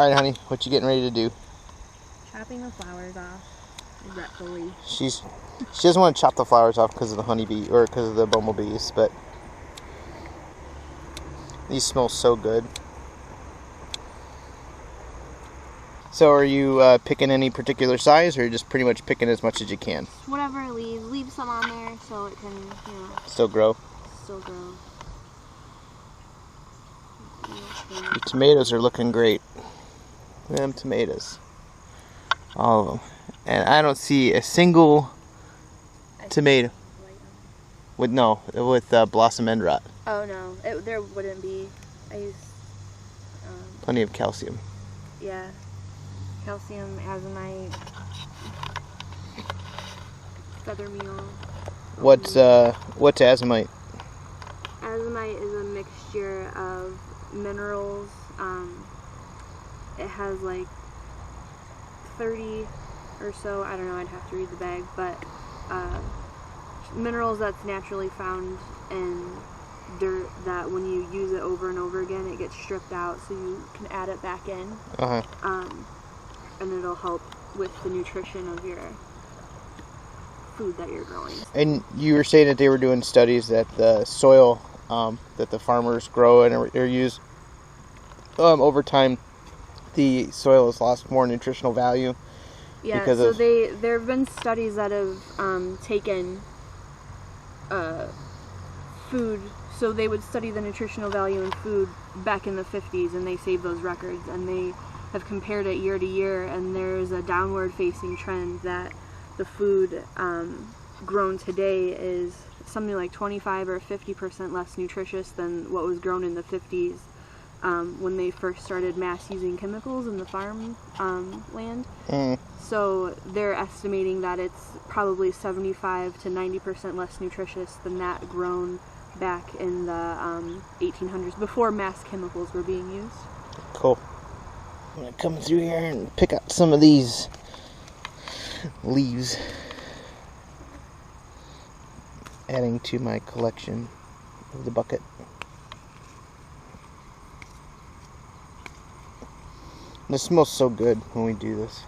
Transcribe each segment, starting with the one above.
Alright, honey, what you getting ready to do? Chopping the flowers off regretfully. She doesn't want to chop the flowers off because of the honeybee, or because of the bumblebees, but these smell so good. So are you picking any particular size, or are you just pretty much picking as much as you can? Whatever leaves. Leave some on there so it can, still grow. Still grow. The tomatoes are looking great. Them tomatoes. All of them. And I don't see a single tomato with blossom end rot. Oh no, there wouldn't be. I use plenty of calcium. Yeah, calcium, azomite, feather meal. What's azomite? Azomite is a mixture of minerals. It has like 30 or so, I don't know, I'd have to read the bag, but minerals that's naturally found in dirt that when you use it over and over again it gets stripped out so you can add it back in. And it'll help with the nutrition of your food that you're growing. And you were saying that they were doing studies that the soil that the farmers grow or use, over time the soil has lost more nutritional value. Yeah, so there have been studies that have taken food, so they would study the nutritional value in food back in the 50s, and they saved those records, and they have compared it year to year, and there's a downward facing trend that the food grown today is something like 25 or 50% less nutritious than what was grown in the 50s. When they first started mass using chemicals in the farm land. So they're estimating that it's probably 75 to 90% less nutritious than that grown back in the 1800s, before mass chemicals were being used. Cool. I'm going to come through here and pick out some of these leaves, adding to my collection of the bucket. This smells so good when we do this.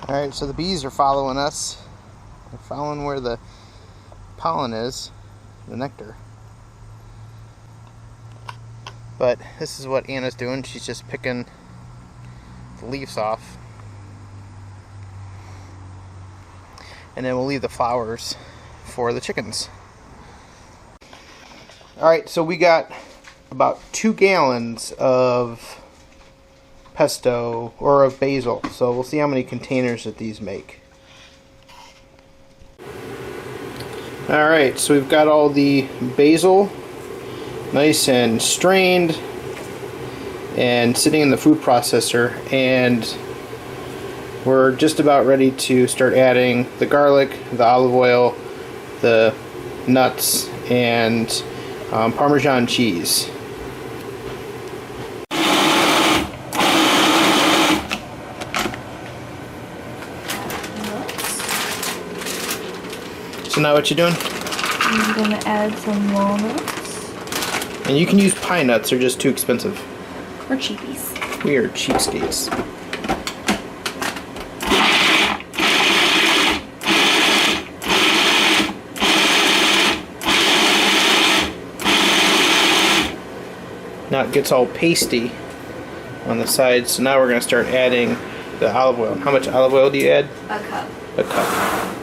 Alright, so the bees are following us. They're following where the pollen is, the nectar. But this is what Anna's doing. She's just picking the leaves off. And then we'll leave the flowers for the chickens. Alright, so we got about 2 gallons of pesto, or of basil, so we'll see how many containers that these make. Alright, so we've got all the basil nice and strained and sitting in the food processor, and we're just about ready to start adding the garlic, the olive oil, the nuts, and Parmesan cheese. So now what you doing? I'm going to add some walnuts. And you can use pine nuts, they're just too expensive. Or cheapies. We are cheapskates. Now it gets all pasty on the sides, so now we're going to start adding the olive oil. How much olive oil do you add? A cup. A cup.